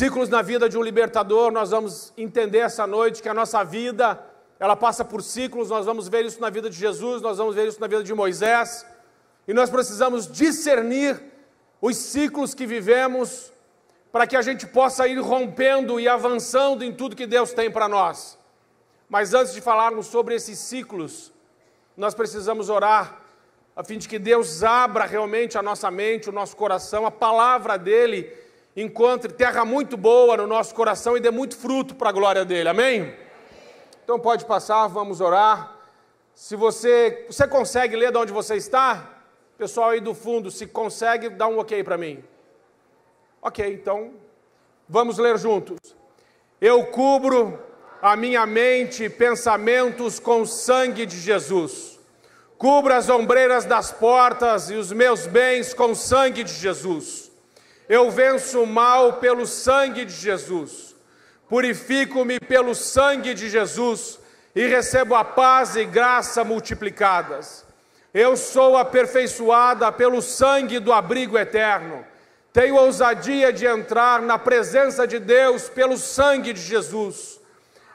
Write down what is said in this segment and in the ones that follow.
Ciclos na vida de um libertador, nós vamos entender essa noite que a nossa vida, ela passa por ciclos. Nós vamos ver isso na vida de Jesus, nós vamos ver isso na vida de Moisés, e nós precisamos discernir os ciclos que vivemos, para que a gente possa ir rompendo e avançando em tudo que Deus tem para nós. Mas antes de falarmos sobre esses ciclos, nós precisamos orar, a fim de que Deus abra realmente a nossa mente, o nosso coração, a palavra dEle encontre terra muito boa no nosso coração e dê muito fruto para a glória dEle, amém? Então pode passar, vamos orar. Se você consegue ler de onde você está? Pessoal aí do fundo, se consegue, dá um ok para mim. Ok, então, vamos ler juntos. Eu cubro a minha mente e pensamentos com o sangue de Jesus. Cubro as ombreiras das portas e os meus bens com o sangue de Jesus. Eu venço o mal pelo sangue de Jesus. Purifico-me pelo sangue de Jesus e recebo a paz e graça multiplicadas. Eu sou aperfeiçoada pelo sangue do abrigo eterno. Tenho ousadia de entrar na presença de Deus pelo sangue de Jesus.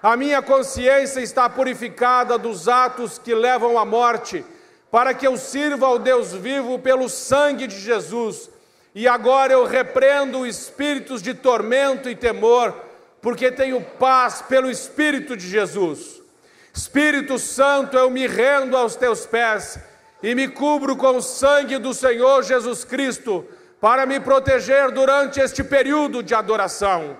A minha consciência está purificada dos atos que levam à morte, para que eu sirva ao Deus vivo pelo sangue de Jesus. E agora eu repreendo espíritos de tormento e temor, porque tenho paz pelo Espírito de Jesus. Espírito Santo, eu me rendo aos teus pés e me cubro com o sangue do Senhor Jesus Cristo, para me proteger durante este período de adoração.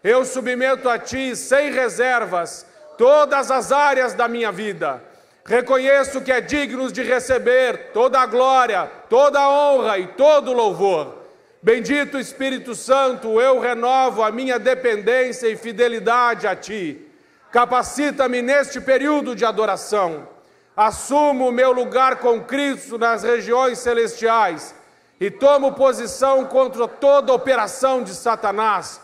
Eu submeto a Ti, sem reservas, todas as áreas da minha vida. Reconheço que é digno de receber toda a glória, toda a honra e todo o louvor. Bendito Espírito Santo, eu renovo a minha dependência e fidelidade a Ti. Capacita-me neste período de adoração. Assumo o meu lugar com Cristo nas regiões celestiais e tomo posição contra toda operação de Satanás.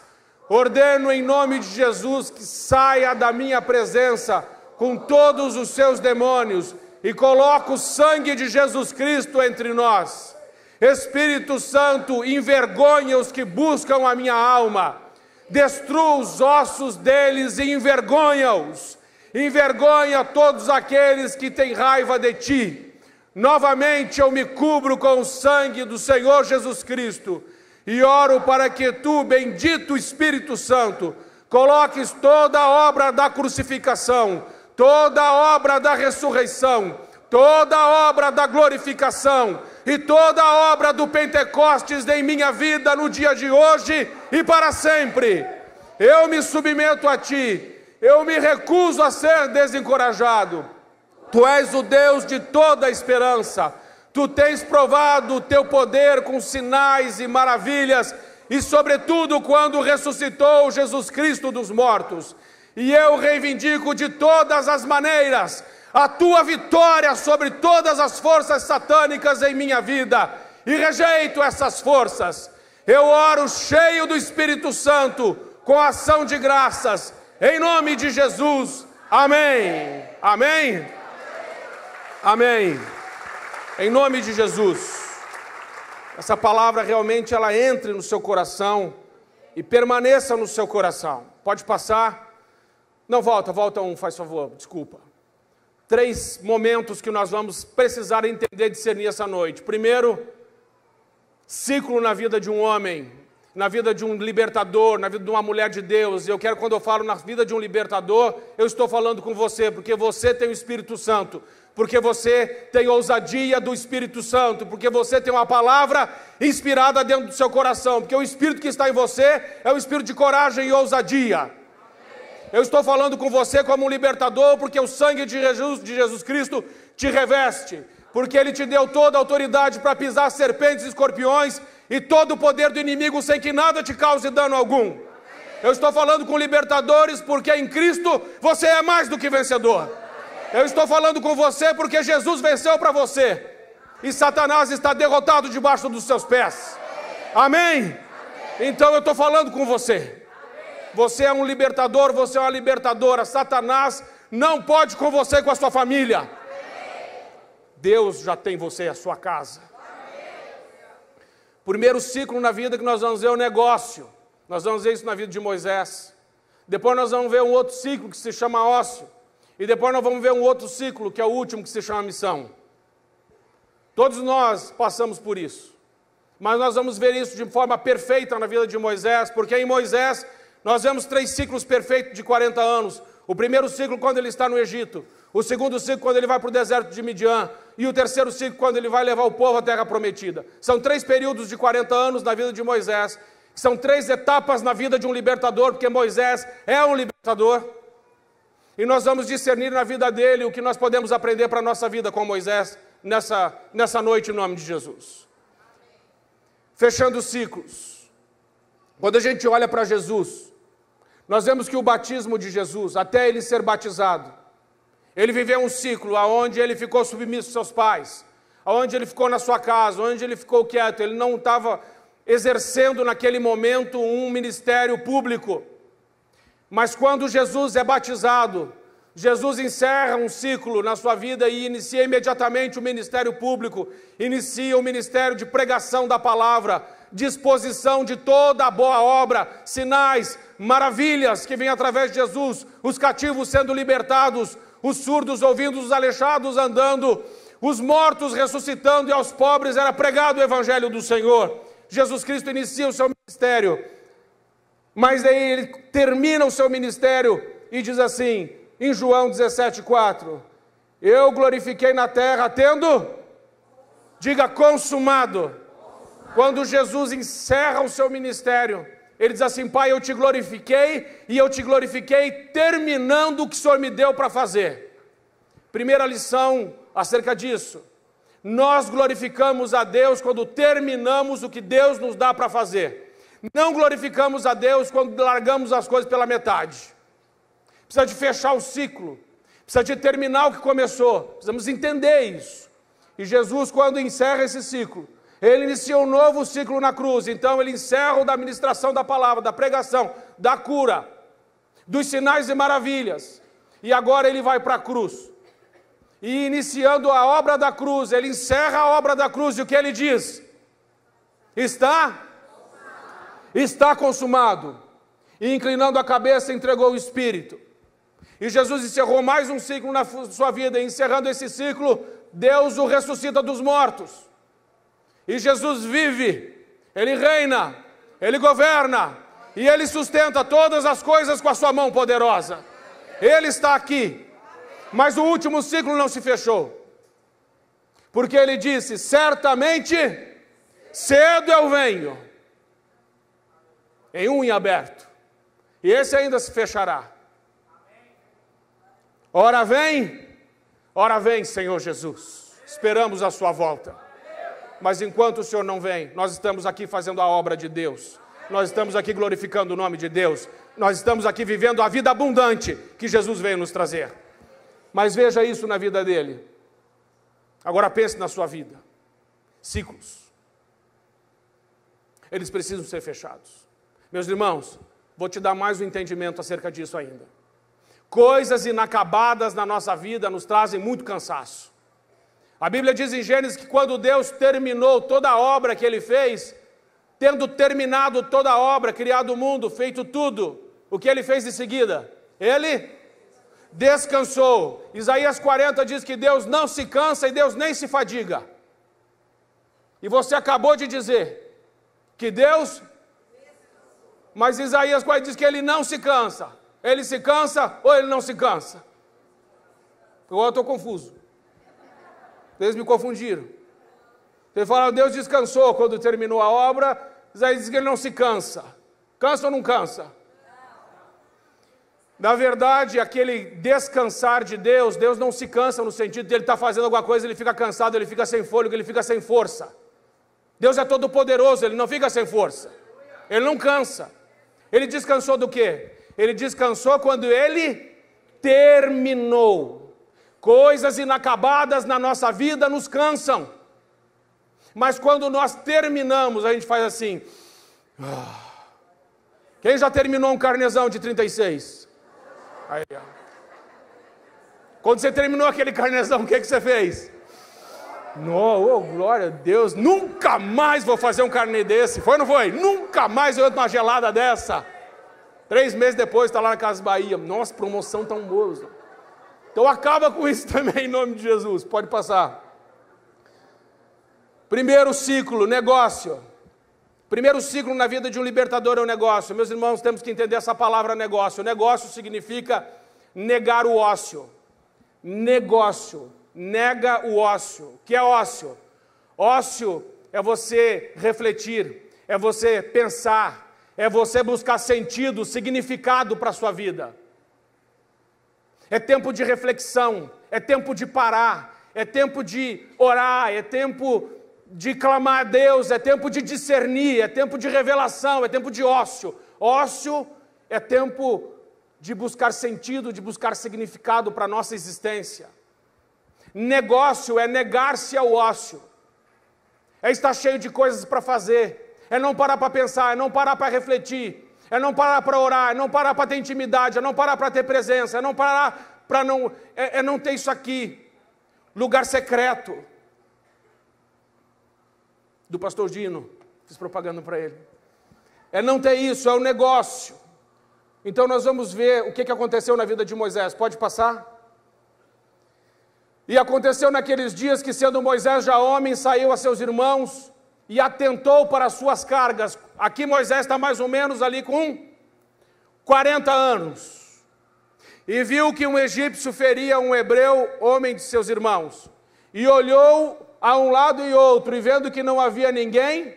Ordeno em nome de Jesus que saia da minha presença com todos os seus demônios e coloco o sangue de Jesus Cristo entre nós. Espírito Santo, envergonha os que buscam a minha alma. Destrua os ossos deles e envergonha-os. Envergonha todos aqueles que têm raiva de Ti. Novamente eu me cubro com o sangue do Senhor Jesus Cristo e oro para que Tu, bendito Espírito Santo, coloques toda a obra da crucificação, toda a obra da ressurreição, toda a obra da glorificação e toda a obra do Pentecostes em minha vida no dia de hoje e para sempre. Eu me submeto a Ti, eu me recuso a ser desencorajado. Tu és o Deus de toda a esperança. Tu tens provado o Teu poder com sinais e maravilhas, e sobretudo quando ressuscitou Jesus Cristo dos mortos. E eu reivindico de todas as maneiras a Tua vitória sobre todas as forças satânicas em minha vida, e rejeito essas forças. Eu oro cheio do Espírito Santo, com ação de graças, em nome de Jesus. Amém. Amém. Amém. Em nome de Jesus. Essa palavra realmente ela entre no seu coração e permaneça no seu coração. Pode passar. Não, volta um, faz favor, desculpa. 3 momentos que nós vamos precisar entender e discernir essa noite. Primeiro, ciclo na vida de um homem, na vida de um libertador, na vida de uma mulher de Deus. Eu quero, quando eu falo na vida de um libertador, eu estou falando com você, porque você tem o Espírito Santo, porque você tem ousadia do Espírito Santo, porque você tem uma palavra inspirada dentro do seu coração, porque o Espírito que está em você é o Espírito de coragem e ousadia. Eu estou falando com você como um libertador, porque o sangue de Jesus Cristo te reveste, porque Ele te deu toda a autoridade para pisar serpentes e escorpiões e todo o poder do inimigo sem que nada te cause dano algum. Eu estou falando com libertadores porque em Cristo você é mais do que vencedor. Eu estou falando com você porque Jesus venceu para você e Satanás está derrotado debaixo dos seus pés. Amém? Então eu estou falando com você. Você é um libertador, você é uma libertadora. Satanás não pode com você e com a sua família. Deus já tem você e a sua casa. Primeiro ciclo na vida que nós vamos ver é o negócio. Nós vamos ver isso na vida de Moisés. Depois nós vamos ver um outro ciclo que se chama ócio. E depois nós vamos ver um outro ciclo, que é o último, que se chama missão. Todos nós passamos por isso. Mas nós vamos ver isso de forma perfeita na vida de Moisés, porque em Moisés nós vemos 3 ciclos perfeitos de 40 anos. O primeiro ciclo quando ele está no Egito, o segundo ciclo quando ele vai para o deserto de Midian, e o terceiro ciclo quando ele vai levar o povo à terra prometida. São 3 períodos de 40 anos na vida de Moisés, que são 3 etapas na vida de um libertador, porque Moisés é um libertador. E nós vamos discernir na vida dele o que nós podemos aprender para a nossa vida com Moisés nessa noite, em nome de Jesus. Fechando os ciclos. Quando a gente olha para Jesus, nós vemos que o batismo de Jesus, até ele ser batizado, ele viveu um ciclo onde ele ficou submisso aos seus pais, onde ele ficou na sua casa, onde ele ficou quieto, ele não estava exercendo naquele momento um ministério público. Mas quando Jesus é batizado, Jesus encerra um ciclo na sua vida e inicia imediatamente o ministério público, inicia o ministério de pregação da palavra, disposição de toda a boa obra, sinais, maravilhas que vêm através de Jesus, os cativos sendo libertados, os surdos ouvindo, os aleijados andando, os mortos ressuscitando e aos pobres era pregado o evangelho do Senhor. Jesus Cristo inicia o seu ministério, mas aí ele termina o seu ministério e diz assim, em João 17,4, eu glorifiquei na terra tendo, diga consumado. Quando Jesus encerra o seu ministério, ele diz assim, Pai, eu te glorifiquei, e eu te glorifiquei terminando o que o Senhor me deu para fazer. Primeira lição acerca disso, nós glorificamos a Deus quando terminamos o que Deus nos dá para fazer. Não glorificamos a Deus quando largamos as coisas pela metade. Precisa de fechar o ciclo, precisa de terminar o que começou, precisamos entender isso. E Jesus, quando encerra esse ciclo, ele inicia um novo ciclo na cruz, então ele encerra o da ministração da palavra, da pregação, da cura, dos sinais e maravilhas, e agora ele vai para a cruz. E iniciando a obra da cruz, ele encerra a obra da cruz, e o que ele diz? Está consumado. E inclinando a cabeça, entregou o Espírito. E Jesus encerrou mais um ciclo na sua vida, e encerrando esse ciclo, Deus o ressuscita dos mortos. E Jesus vive, ele reina, ele governa, e ele sustenta todas as coisas com a sua mão poderosa. Ele está aqui, mas o último ciclo não se fechou. Porque ele disse, certamente, cedo eu venho, em um em aberto, e esse ainda se fechará. Ora vem, Senhor Jesus, esperamos a sua volta. Mas enquanto o Senhor não vem, nós estamos aqui fazendo a obra de Deus, nós estamos aqui glorificando o nome de Deus, nós estamos aqui vivendo a vida abundante que Jesus veio nos trazer. Mas veja isso na vida dele. Agora pense na sua vida. Ciclos. Eles precisam ser fechados. Meus irmãos, vou te dar mais um entendimento acerca disso ainda. Coisas inacabadas na nossa vida nos trazem muito cansaço. A Bíblia diz em Gênesis que quando Deus terminou toda a obra que Ele fez, tendo terminado toda a obra, criado o mundo, feito tudo, o que Ele fez em seguida? Ele descansou. Isaías 40 diz que Deus não se cansa e Deus nem se fadiga. E você acabou de dizer que Deus... Mas Isaías 40 diz que Ele não se cansa. Ele se cansa ou Ele não se cansa? Agora eu estou confuso. Eles me confundiram. Ele fala, Deus descansou quando terminou a obra. Isaías diz que Ele não se cansa. Cansa ou não cansa? Na verdade, aquele descansar de Deus, Deus não se cansa no sentido de Ele estar fazendo alguma coisa, Ele fica cansado, Ele fica sem fôlego, Ele fica sem força. Deus é todo poderoso, Ele não fica sem força. Ele não cansa. Ele descansou do quê? Ele descansou quando Ele terminou. Coisas inacabadas na nossa vida nos cansam. Mas quando nós terminamos, a gente faz assim. Quem já terminou um carnezão de 36? Aí, ó. Quando você terminou aquele carnezão, o que você fez? Oh, glória a Deus, nunca mais vou fazer um carnê desse. Foi ou não foi? Nunca mais eu entro numa gelada dessa. 3 meses depois está lá na Casa Bahia. Nossa, promoção tão boa. Então acaba com isso também em nome de Jesus. Pode passar. Primeiro ciclo, negócio. Primeiro ciclo na vida de um libertador é o negócio. Meus irmãos, temos que entender essa palavra negócio. Negócio significa negar o ócio. Negócio. Nega o ócio. O que é ócio? Ócio é você refletir, é você pensar, é você buscar sentido, significado para a sua vida. É tempo de reflexão, é tempo de parar, é tempo de orar, é tempo de clamar a Deus, é tempo de discernir, é tempo de revelação, é tempo de ócio. Ócio é tempo de buscar sentido, de buscar significado para a nossa existência. Negócio é negar-se ao ócio, é estar cheio de coisas para fazer, é não parar para pensar, é não parar para refletir, é não parar para orar, é não parar para ter intimidade, é não parar para ter presença, é não parar para não... É não ter isso aqui, lugar secreto. Do pastor Dino, fiz propaganda para ele. É não ter isso, é o negócio. Então nós vamos ver o que aconteceu na vida de Moisés. Pode passar? E aconteceu naqueles dias que, sendo Moisés já homem, saiu a seus irmãos e atentou para as suas cargas. Aqui Moisés está mais ou menos ali com 40 anos. E viu que um egípcio feria um hebreu, homem de seus irmãos. E olhou a um lado e outro, e vendo que não havia ninguém,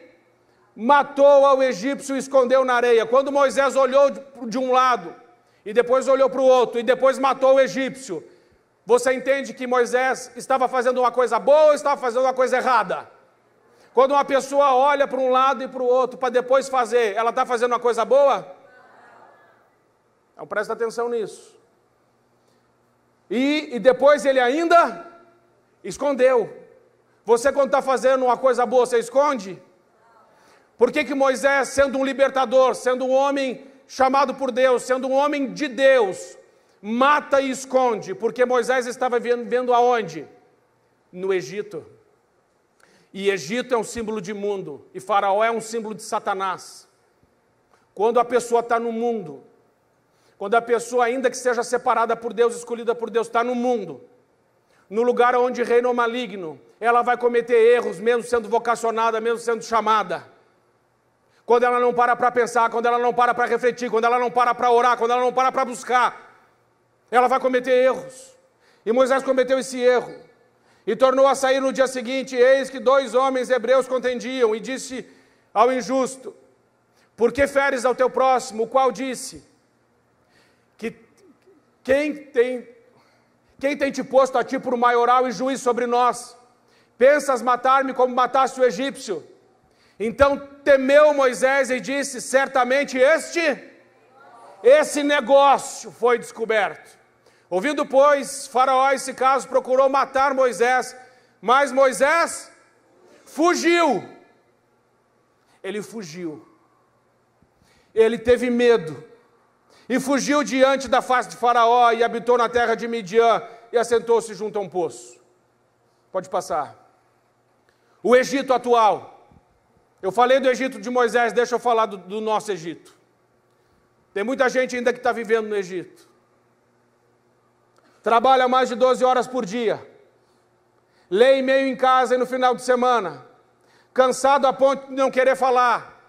matou ao egípcio e escondeu na areia. Quando Moisés olhou de um lado, e depois olhou para o outro, e depois matou o egípcio, você entende que Moisés estava fazendo uma coisa boa ou estava fazendo uma coisa errada? Quando uma pessoa olha para um lado e para o outro para depois fazer, ela está fazendo uma coisa boa? Então presta atenção nisso. E depois ele ainda escondeu. Você, quando está fazendo uma coisa boa, você esconde? Por que Moisés, sendo um libertador, sendo um homem chamado por Deus, sendo um homem de Deus, mata e esconde? Porque Moisés estava vivendo aonde? No Egito. E Egito é um símbolo de mundo, e Faraó é um símbolo de Satanás. Quando a pessoa está no mundo, quando a pessoa, ainda que seja separada por Deus, escolhida por Deus, está no mundo, no lugar onde reina o maligno, ela vai cometer erros, mesmo sendo vocacionada, mesmo sendo chamada. Quando ela não para para pensar, quando ela não para para refletir, quando ela não para para orar, quando ela não para para buscar, ela vai cometer erros. E Moisés cometeu esse erro. E tornou a sair no dia seguinte, eis que 2 homens hebreus contendiam, e disse ao injusto: por que feres ao teu próximo? O qual disse: que quem tem te posto a ti por maioral e juiz sobre nós? Pensas matar-me como mataste o egípcio? Então temeu Moisés e disse: certamente esse negócio foi descoberto. Ouvindo, pois, Faraó esse caso, procurou matar Moisés, mas Moisés fugiu. Ele fugiu. Ele teve medo. E fugiu diante da face de Faraó e habitou na terra de Midian e assentou-se junto a um poço. Pode passar. O Egito atual. Eu falei do Egito de Moisés, deixa eu falar do nosso Egito. Tem muita gente ainda que está vivendo no Egito. Trabalha mais de 12 horas por dia. Lê e-mail em casa e no final de semana. Cansado a ponto de não querer falar.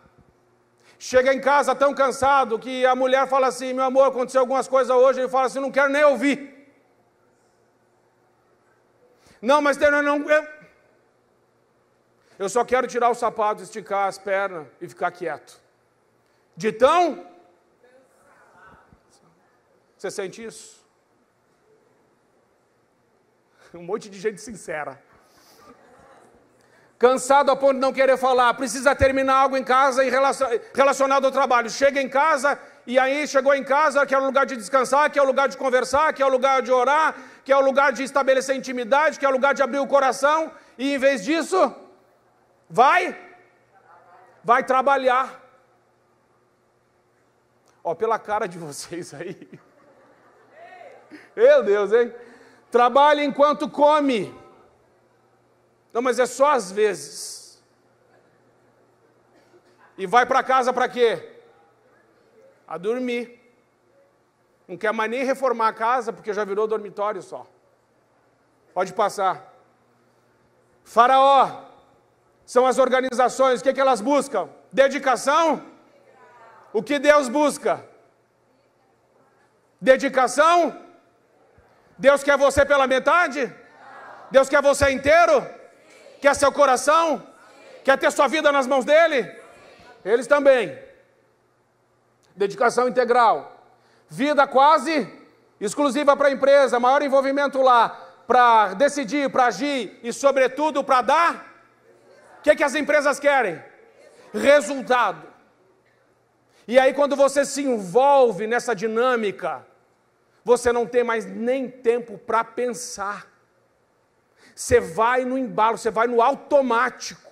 Chega em casa tão cansado que a mulher fala assim: meu amor, aconteceu algumas coisas hoje. Ele fala assim: não quero nem ouvir. Não, mas eu só quero tirar os sapatos, esticar as pernas e ficar quieto. De tão... Você sente isso? Um monte de gente sincera. Cansado a ponto de não querer falar, precisa terminar algo em casa relacionado ao trabalho. Chega em casa e aí chegou em casa, que é o lugar de descansar, que é o lugar de conversar, que é o lugar de orar, que é o lugar de estabelecer intimidade, que é o lugar de abrir o coração, e em vez disso, vai trabalhar. Ó, pela cara de vocês aí. Meu Deus, hein? Trabalha enquanto come. Não, mas é só às vezes. E vai para casa para quê? A dormir. Não quer mais nem reformar a casa, porque já virou dormitório só. Pode passar. Faraó. São as organizações, o que elas buscam? Dedicação? O que Deus busca? Dedicação? Deus quer você pela metade? Deus quer você inteiro? Quer seu coração? Quer ter sua vida nas mãos dele? Eles também. Dedicação integral. Vida quase exclusiva para a empresa, maior envolvimento lá, para decidir, para agir e, sobretudo, para dar. O que as empresas querem? Resultado. E aí, quando você se envolve nessa dinâmica, você não tem mais nem tempo para pensar. Você vai no embalo, você vai no automático.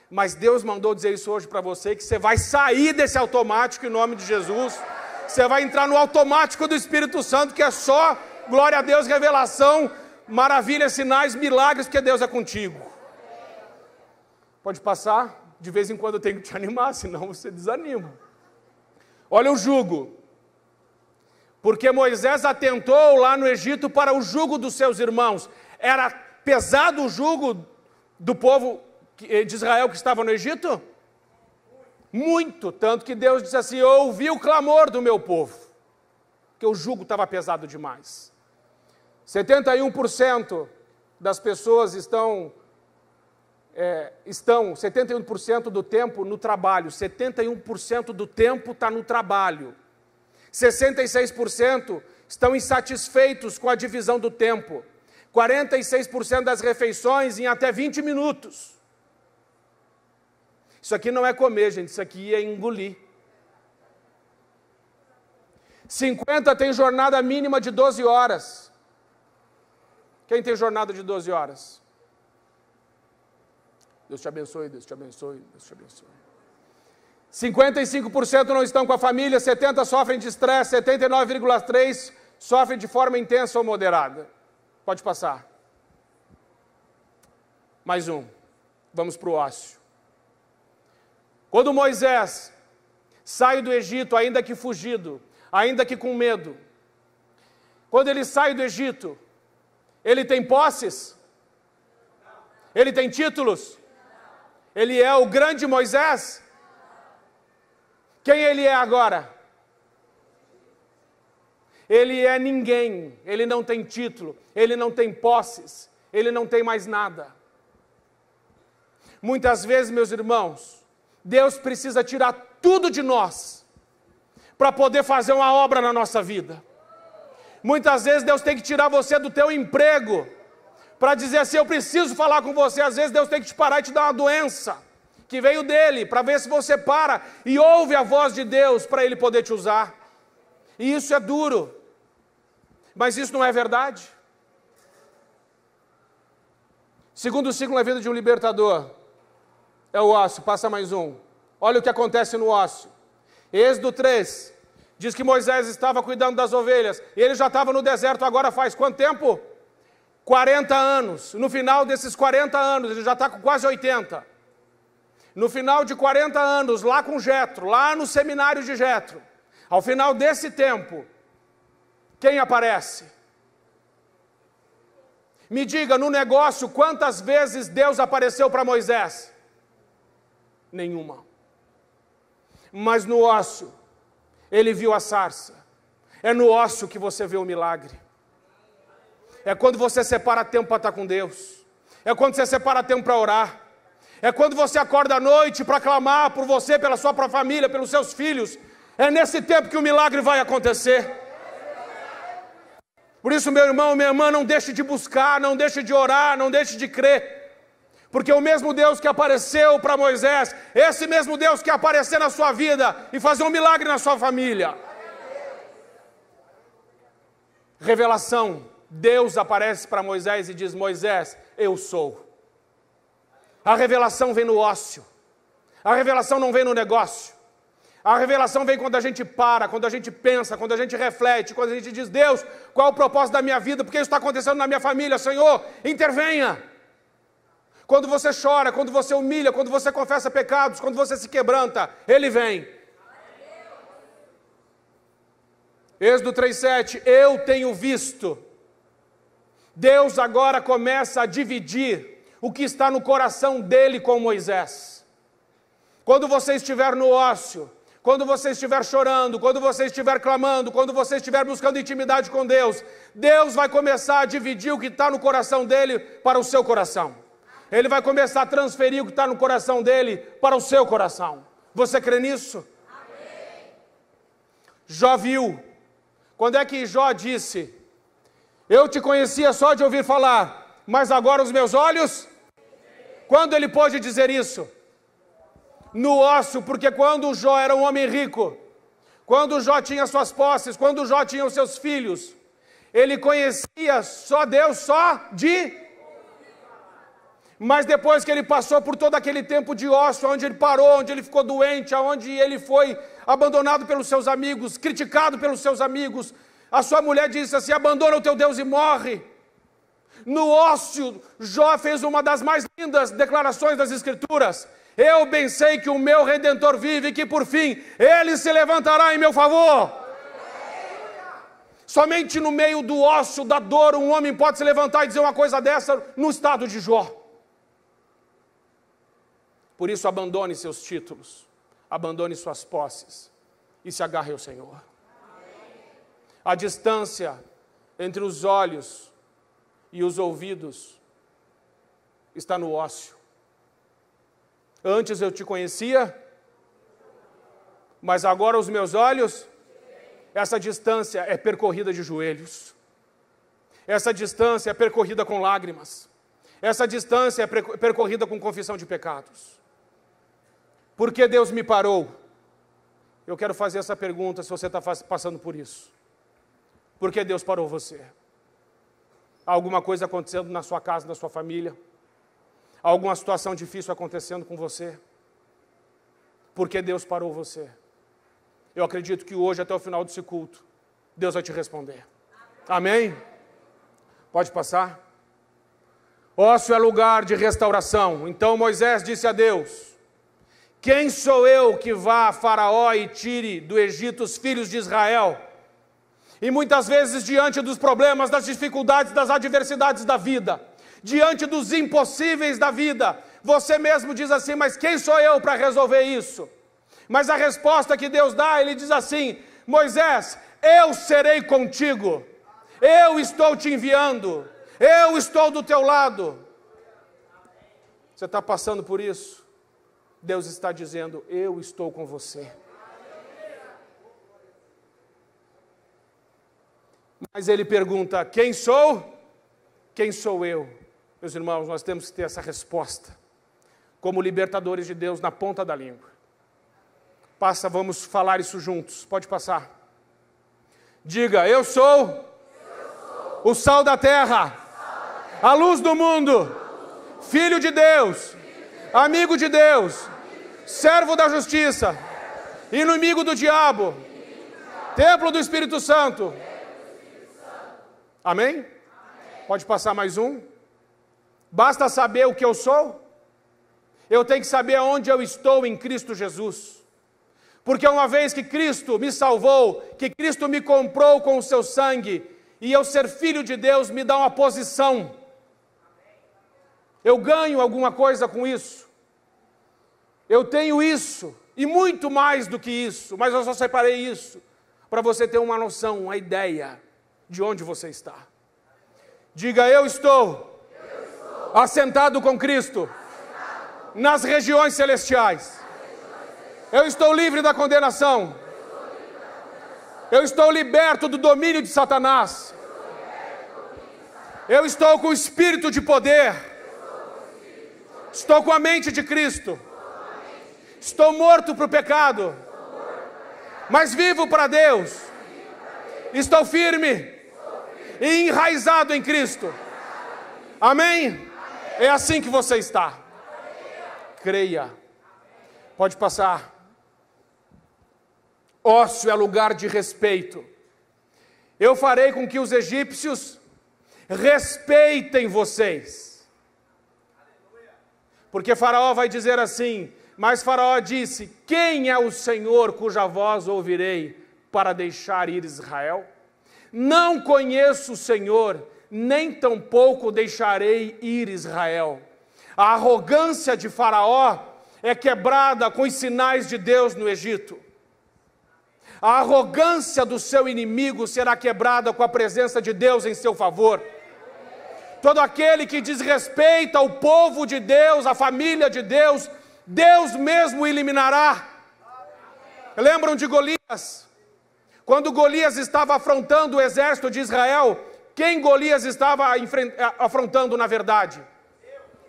Mas Deus mandou dizer isso hoje para você, que você vai sair desse automático em nome de Jesus. Você vai entrar no automático do Espírito Santo, que é só, glória a Deus, revelação, maravilhas, sinais, milagres, porque Deus é contigo. Pode passar? De vez em quando eu tenho que te animar, senão você desanima. Olha o jugo. Porque Moisés atentou lá no Egito para o jugo dos seus irmãos. Era pesado o jugo do povo de Israel que estava no Egito? Muito, tanto que Deus disse assim: eu ouvi o clamor do meu povo, que o jugo estava pesado demais. 71% das pessoas estão 71% do tempo no trabalho, 71% do tempo está no trabalho, 66% estão insatisfeitos com a divisão do tempo, 46% das refeições em até 20 minutos. Isso aqui não é comer, gente, isso aqui é engolir. 50% tem jornada mínima de 12 horas. Quem tem jornada de 12 horas? Deus te abençoe, Deus te abençoe, Deus te abençoe. 55% não estão com a família, 70% sofrem de estresse, 79,3% sofrem de forma intensa ou moderada. Pode passar. Mais um. Vamos para o ócio. Quando Moisés sai do Egito, ainda que fugido, ainda que com medo, quando ele sai do Egito, ele tem posses? Ele tem títulos? Ele é o grande Moisés? Quem ele é agora? Ele é ninguém, ele não tem título, ele não tem posses, ele não tem mais nada. Muitas vezes, meus irmãos, Deus precisa tirar tudo de nós para poder fazer uma obra na nossa vida. Muitas vezes Deus tem que tirar você do teu emprego para dizer assim: eu preciso falar com você. Às vezes Deus tem que te parar e te dar uma doença que veio dele, para ver se você para e ouve a voz de Deus para ele poder te usar. E isso é duro, mas isso não é verdade? Segundo ciclo na vida de um libertador é o ócio. Passa mais um. Olha o que acontece no ócio. Êxodo 3 diz que Moisés estava cuidando das ovelhas, e ele já estava no deserto agora faz quanto tempo? 40 anos. No final desses 40 anos, ele já está com quase 80. No final de 40 anos, lá com Jetro, lá no seminário de Jetro, ao final desse tempo, quem aparece? Me diga, no negócio, quantas vezes Deus apareceu para Moisés? Nenhuma. Mas no ócio, ele viu a sarça. É no ócio que você vê o milagre. É quando você separa tempo para estar com Deus. É quando você separa tempo para orar. É quando você acorda à noite para clamar por você, pela sua própria família, pelos seus filhos. É nesse tempo que o milagre vai acontecer. Por isso, meu irmão, minha irmã, não deixe de buscar, não deixe de orar, não deixe de crer. Porque o mesmo Deus que apareceu para Moisés, esse mesmo Deus que aparecer na sua vida e fazer um milagre na sua família. Revelação. Deus aparece para Moisés e diz: Moisés, eu sou. A revelação vem no ócio. A revelação não vem no negócio. A revelação vem quando a gente para, quando a gente pensa, quando a gente reflete, quando a gente diz: Deus, qual é o propósito da minha vida? Por que isso está acontecendo na minha família? Senhor, intervenha. Quando você chora, quando você humilha, quando você confessa pecados, quando você se quebranta, Ele vem. Êxodo 3:7, eu tenho visto. Deus agora começa a dividir o que está no coração dele com Moisés. Quando você estiver no ócio, quando você estiver chorando, quando você estiver clamando, quando você estiver buscando intimidade com Deus, Deus vai começar a dividir o que está no coração dele para o seu coração. Ele vai começar a transferir o que está no coração dele para o seu coração. Você crê nisso? Amém. Jó viu. Quando é que Jó disse: eu te conhecia só de ouvir falar, mas agora os meus olhos? Quando ele pôde dizer isso? No ócio, porque quando Jó era um homem rico, quando Jó tinha suas posses, quando Jó tinha os seus filhos, ele conhecia só Deus, só de... Mas depois que ele passou por todo aquele tempo de ócio, onde ele parou, onde ele ficou doente, onde ele foi abandonado pelos seus amigos, criticado pelos seus amigos, a sua mulher disse assim: abandona o teu Deus e morre. No ócio, Jó fez uma das mais lindas declarações das Escrituras: eu bem sei que o meu Redentor vive e que por fim Ele se levantará em meu favor. Somente no meio do ócio, da dor, um homem pode se levantar e dizer uma coisa dessa no estado de Jó. Por isso abandone seus títulos, abandone suas posses e se agarre ao Senhor. A distância entre os olhos e os ouvidos está no ócio. Antes eu te conhecia, mas agora os meus olhos, essa distância é percorrida de joelhos. Essa distância é percorrida com lágrimas. Essa distância é percorrida com confissão de pecados. Por que Deus me parou? Eu quero fazer essa pergunta se você está passando por isso. Por que Deus parou você? Há alguma coisa acontecendo na sua casa, na sua família? Há alguma situação difícil acontecendo com você? Por que Deus parou você? Eu acredito que hoje, até o final desse culto, Deus vai te responder. Amém? Pode passar? Ócio é lugar de restauração. Então Moisés disse a Deus: quem sou eu que vá a Faraó e tire do Egito os filhos de Israel? E muitas vezes, diante dos problemas, das dificuldades, das adversidades da vida, diante dos impossíveis da vida, você mesmo diz assim: mas quem sou eu para resolver isso? Mas a resposta que Deus dá, Ele diz assim: Moisés, eu serei contigo, eu estou te enviando, eu estou do teu lado. Você está passando por isso? Deus está dizendo: eu estou com você. Mas Ele pergunta: quem sou? Quem sou eu? Meus irmãos, nós temos que ter essa resposta, como libertadores de Deus, na ponta da língua. Passa, vamos falar isso juntos. Pode passar. Diga: eu sou o sal da terra, a luz do mundo, filho de Deus, amigo de Deus, servo da justiça, inimigo do diabo, templo do Espírito Santo. Amém? Pode passar mais um. Basta saber o que eu sou? Eu tenho que saber aonde eu estou em Cristo Jesus. Porque uma vez que Cristo me salvou, que Cristo me comprou com o seu sangue, e eu ser filho de Deus me dá uma posição. Eu ganho alguma coisa com isso. Eu tenho isso, e muito mais do que isso, mas eu só separei isso, para você ter uma noção, uma ideia de onde você está. Diga: eu estou assentado com Cristo nas regiões celestiais. Eu estou livre da condenação. Eu estou liberto do domínio de Satanás. Eu estou com o espírito de poder. Estou com a mente de Cristo. Estou morto para o pecado, mas vivo para Deus. Estou firme e enraizado em Cristo. Amém? É assim que você está. Creia. Pode passar. Ócio é lugar de respeito. Eu farei com que os egípcios respeitem vocês. Porque Faraó vai dizer assim, mas Faraó disse, quem é o Senhor cuja voz ouvirei para deixar ir Israel? Não conheço o Senhor, nem tampouco deixarei ir Israel. A arrogância de Faraó é quebrada com os sinais de Deus no Egito. A arrogância do seu inimigo será quebrada com a presença de Deus em seu favor. Todo aquele que desrespeita o povo de Deus, a família de Deus, Deus mesmo eliminará. Lembram de Golias? Quando Golias estava afrontando o exército de Israel, quem Golias estava afrontando na verdade?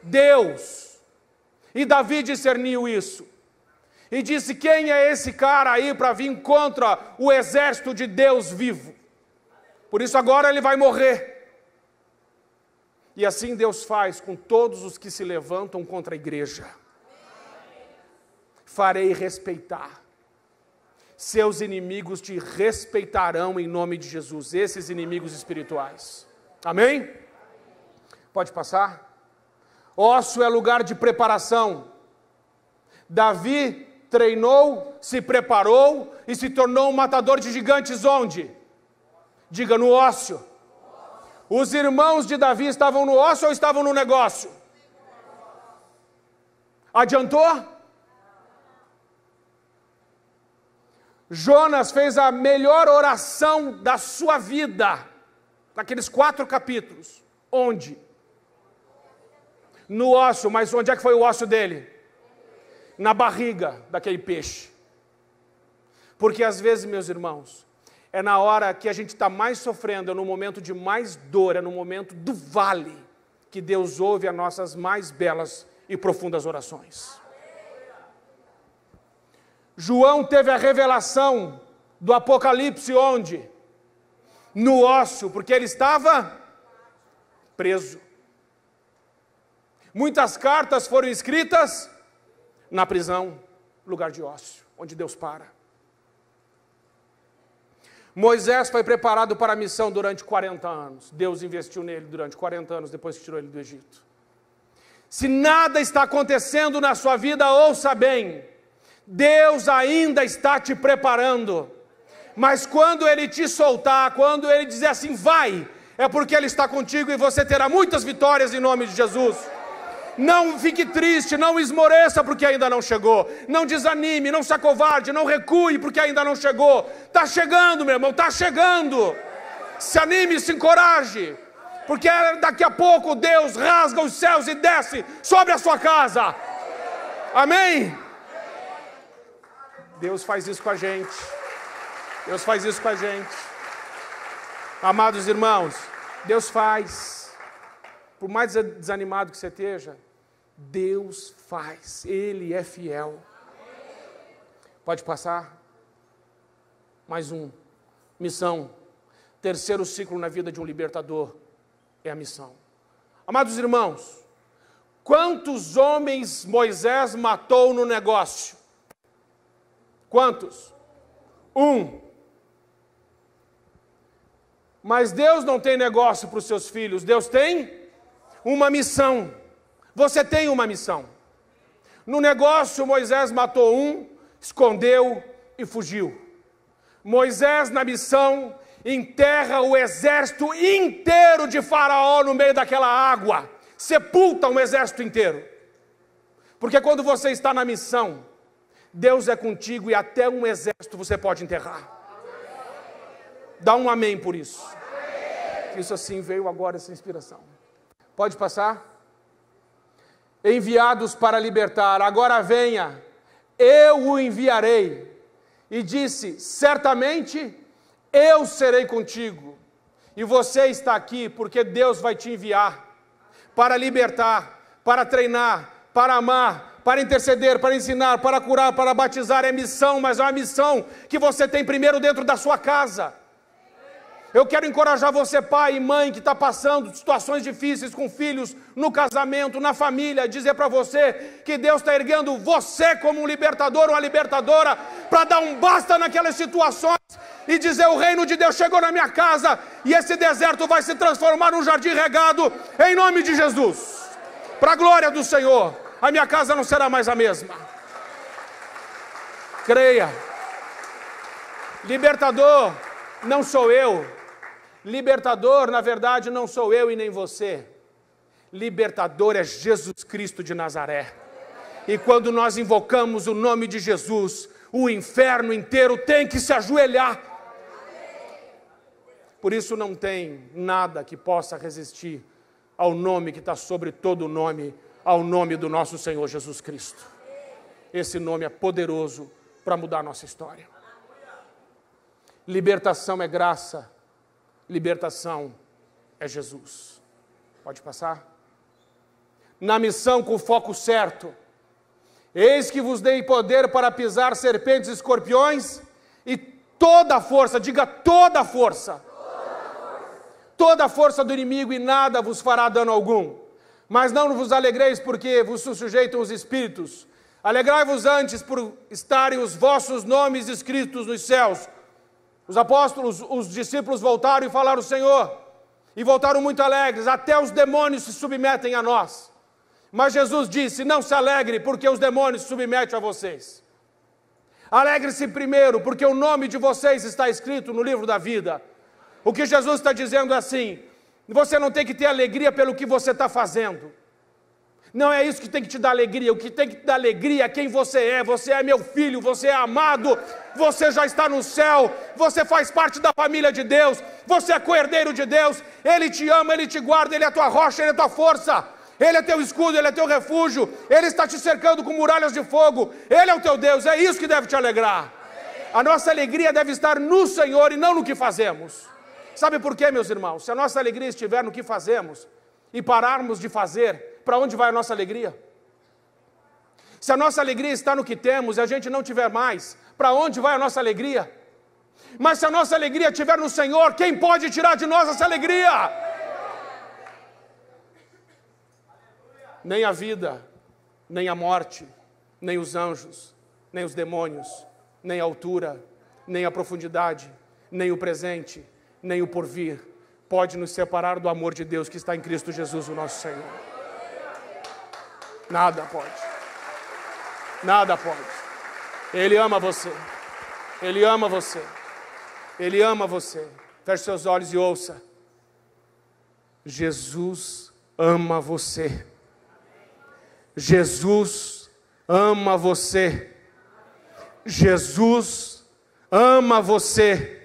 Deus. E Davi discerniu isso. E disse, quem é esse cara aí para vir contra o exército de Deus vivo? Por isso agora ele vai morrer. E assim Deus faz com todos os que se levantam contra a igreja. Farei respeitar. Seus inimigos te respeitarão em nome de Jesus, esses inimigos espirituais. Amém? Pode passar? Ócio é lugar de preparação. Davi treinou, se preparou e se tornou um matador de gigantes onde? Diga, no ócio. Os irmãos de Davi estavam no ócio ou estavam no negócio? Adiantou? Jonas fez a melhor oração da sua vida, naqueles 4 capítulos. Onde? No ócio, mas onde é que foi o ócio dele? Na barriga daquele peixe. Porque às vezes, meus irmãos, é na hora que a gente está mais sofrendo, é no momento de mais dor, é no momento do vale, que Deus ouve as nossas mais belas e profundas orações. João teve a revelação do Apocalipse onde? No ócio, porque ele estava preso. Muitas cartas foram escritas na prisão, lugar de ócio, onde Deus para. Moisés foi preparado para a missão durante 40 anos. Deus investiu nele durante 40 anos, depois que tirou ele do Egito. Se nada está acontecendo na sua vida, ouça bem. Deus ainda está te preparando. Mas quando Ele te soltar, quando Ele dizer assim, vai, é porque Ele está contigo e você terá muitas vitórias em nome de Jesus. Não fique triste, não esmoreça porque ainda não chegou. Não desanime, não se acovarde, não recue porque ainda não chegou. Está chegando, meu irmão, está chegando. Se anime, se encoraje, porque daqui a pouco Deus rasga os céus e desce sobre a sua casa. Amém? Deus faz isso com a gente. Deus faz isso com a gente. Amados irmãos, Deus faz. Por mais desanimado que você esteja, Deus faz. Ele é fiel. Pode passar? Mais um. Missão. Terceiro ciclo na vida de um libertador é a missão. Amados irmãos, quantos homens Moisés matou no negócio? Quantos? 1. Mas Deus não tem negócio para os seus filhos. Deus tem uma missão. Você tem uma missão. No negócio, Moisés matou 1, escondeu e fugiu. Moisés, na missão, enterra o exército inteiro de Faraó no meio daquela água. Sepulta um exército inteiro. Porque quando você está na missão, Deus é contigo e até um exército você pode enterrar. Dá um amém por isso. Isso assim veio agora, essa inspiração. Pode passar? Enviados para libertar, agora venha, eu o enviarei. E disse, certamente eu serei contigo. E você está aqui porque Deus vai te enviar para libertar, para treinar, para amar, para interceder, para ensinar, para curar, para batizar. É missão, mas é uma missão que você tem primeiro dentro da sua casa. Eu quero encorajar você, pai e mãe, que está passando situações difíceis com filhos, no casamento, na família, dizer para você que Deus está erguendo você como um libertador, uma libertadora, para dar um basta naquelas situações e dizer: o reino de Deus chegou na minha casa e esse deserto vai se transformar num jardim regado, em nome de Jesus. Para a glória do Senhor, a minha casa não será mais a mesma. Creia. Libertador não sou eu. Libertador, na verdade, não sou eu e nem você. Libertador é Jesus Cristo de Nazaré. E quando nós invocamos o nome de Jesus, o inferno inteiro tem que se ajoelhar. Por isso não tem nada que possa resistir ao nome que está sobre todo nome, ao nome do nosso Senhor Jesus Cristo. Esse nome é poderoso para mudar a nossa história. Libertação é graça. Libertação é Jesus. Pode passar? Na missão com o foco certo. Eis que vos dei poder para pisar serpentes e escorpiões e toda a força, diga toda a força. Toda a força do inimigo, e nada vos fará dano algum. Mas não vos alegreis porque vos sujeitam os espíritos. Alegrai-vos antes por estarem os vossos nomes escritos nos céus. Os apóstolos, os discípulos voltaram e falaram: Senhor, e voltaram muito alegres, até os demônios se submetem a nós. Mas Jesus disse: não se alegre, porque os demônios se submetem a vocês. Alegre-se primeiro, porque o nome de vocês está escrito no livro da vida. O que Jesus está dizendo é assim: você não tem que ter alegria pelo que você está fazendo. Não é isso que tem que te dar alegria. O que tem que te dar alegria é quem você é. Você é meu filho, você é amado, você já está no céu, você faz parte da família de Deus, você é co-herdeiro de Deus, Ele te ama, Ele te guarda, Ele é a tua rocha, Ele é a tua força, Ele é teu escudo, Ele é teu refúgio, Ele está te cercando com muralhas de fogo, Ele é o teu Deus. É isso que deve te alegrar. A nossa alegria deve estar no Senhor e não no que fazemos. Sabe por quê, meus irmãos? Se a nossa alegria estiver no que fazemos e pararmos de fazer, para onde vai a nossa alegria? Se a nossa alegria está no que temos e a gente não tiver mais, para onde vai a nossa alegria? Mas se a nossa alegria estiver no Senhor, quem pode tirar de nós essa alegria? Nem a vida, nem a morte, nem os anjos, nem os demônios, nem a altura, nem a profundidade, nem o presente, nem o porvir, pode nos separar do amor de Deus que está em Cristo Jesus, o nosso Senhor. Nada pode. Nada pode. Ele ama você. Ele ama você. Ele ama você. Feche seus olhos e ouça. Jesus ama você. Jesus ama você. Jesus ama você.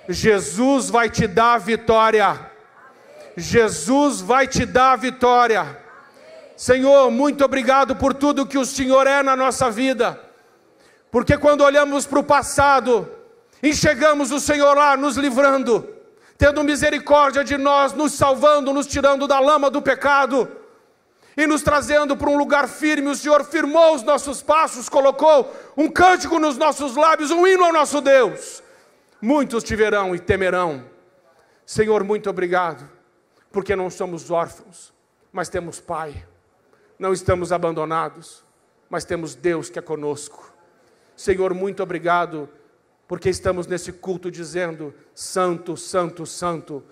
Jesus vai te dar a vitória. Jesus vai te dar a vitória. Senhor, muito obrigado por tudo que o Senhor é na nossa vida, porque quando olhamos para o passado, enxergamos o Senhor lá nos livrando, tendo misericórdia de nós, nos salvando, nos tirando da lama do pecado, e nos trazendo para um lugar firme. O Senhor firmou os nossos passos, colocou um cântico nos nossos lábios, um hino ao nosso Deus. Muitos te verão e temerão. Senhor, muito obrigado, porque não somos órfãos, mas temos Pai. Não estamos abandonados, mas temos Deus que é conosco. Senhor, muito obrigado, porque estamos nesse culto dizendo: Santo, Santo, Santo,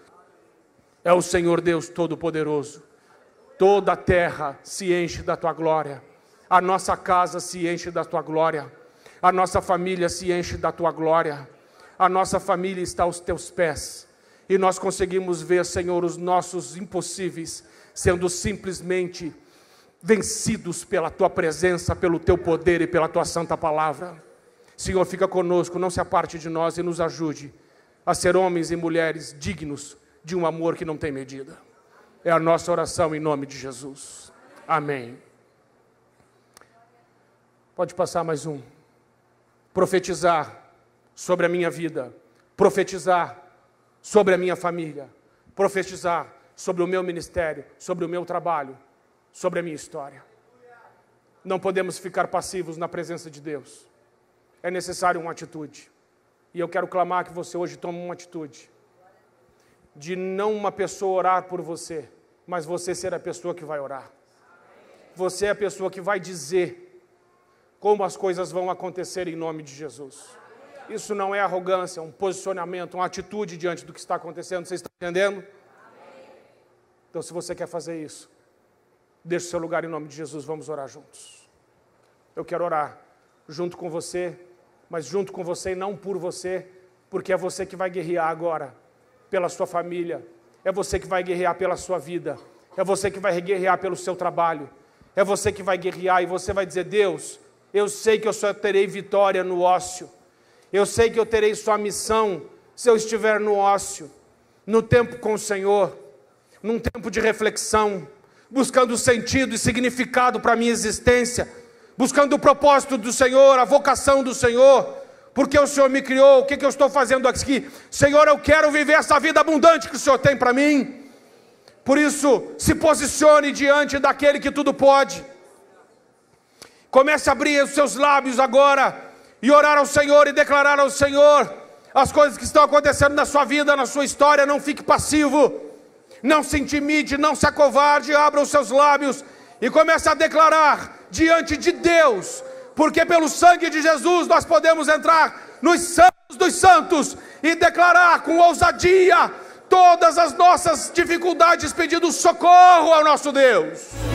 é o Senhor Deus Todo-Poderoso. Toda a terra se enche da Tua glória, a nossa casa se enche da Tua glória, a nossa família se enche da Tua glória, a nossa família está aos Teus pés, e nós conseguimos ver, Senhor, os nossos impossíveis sendo simplesmente vencidos pela Tua presença, pelo Teu poder e pela Tua santa palavra. Senhor, fica conosco, não se aparte de nós e nos ajude a ser homens e mulheres dignos de um amor que não tem medida. É a nossa oração em nome de Jesus. Amém. Pode passar mais um. Profetizar sobre a minha vida, profetizar sobre a minha família, profetizar sobre o meu ministério, sobre o meu trabalho, sobre a minha história. Não podemos ficar passivos na presença de Deus. É necessário uma atitude. E eu quero clamar que você hoje tome uma atitude. de não uma pessoa orar por você, mas você ser a pessoa que vai orar. Você é a pessoa que vai dizer como as coisas vão acontecer em nome de Jesus. Isso não é arrogância, é um posicionamento, uma atitude diante do que está acontecendo. Você está entendendo? Então, se você quer fazer isso, deixe o seu lugar em nome de Jesus, vamos orar juntos. Eu quero orar junto com você, mas junto com você e não por você, porque é você que vai guerrear agora pela sua família, é você que vai guerrear pela sua vida, é você que vai guerrear pelo seu trabalho, é você que vai guerrear e você vai dizer: Deus, eu sei que eu só terei vitória no ócio, eu sei que eu terei só missão se eu estiver no ócio, no tempo com o Senhor, num tempo de reflexão, buscando sentido e significado para a minha existência, buscando o propósito do Senhor, a vocação do Senhor, porque o Senhor me criou, o que eu estou fazendo aqui? Senhor, eu quero viver essa vida abundante que o Senhor tem para mim. Por isso, se posicione diante daquele que tudo pode. Comece a abrir os seus lábios agora e orar ao Senhor e declarar ao Senhor as coisas que estão acontecendo na sua vida, na sua história. Não fique passivo, não se intimide, não se acovarde, abra os seus lábios e comece a declarar diante de Deus, porque pelo sangue de Jesus nós podemos entrar nos santos dos santos e declarar com ousadia todas as nossas dificuldades, pedindo socorro ao nosso Deus.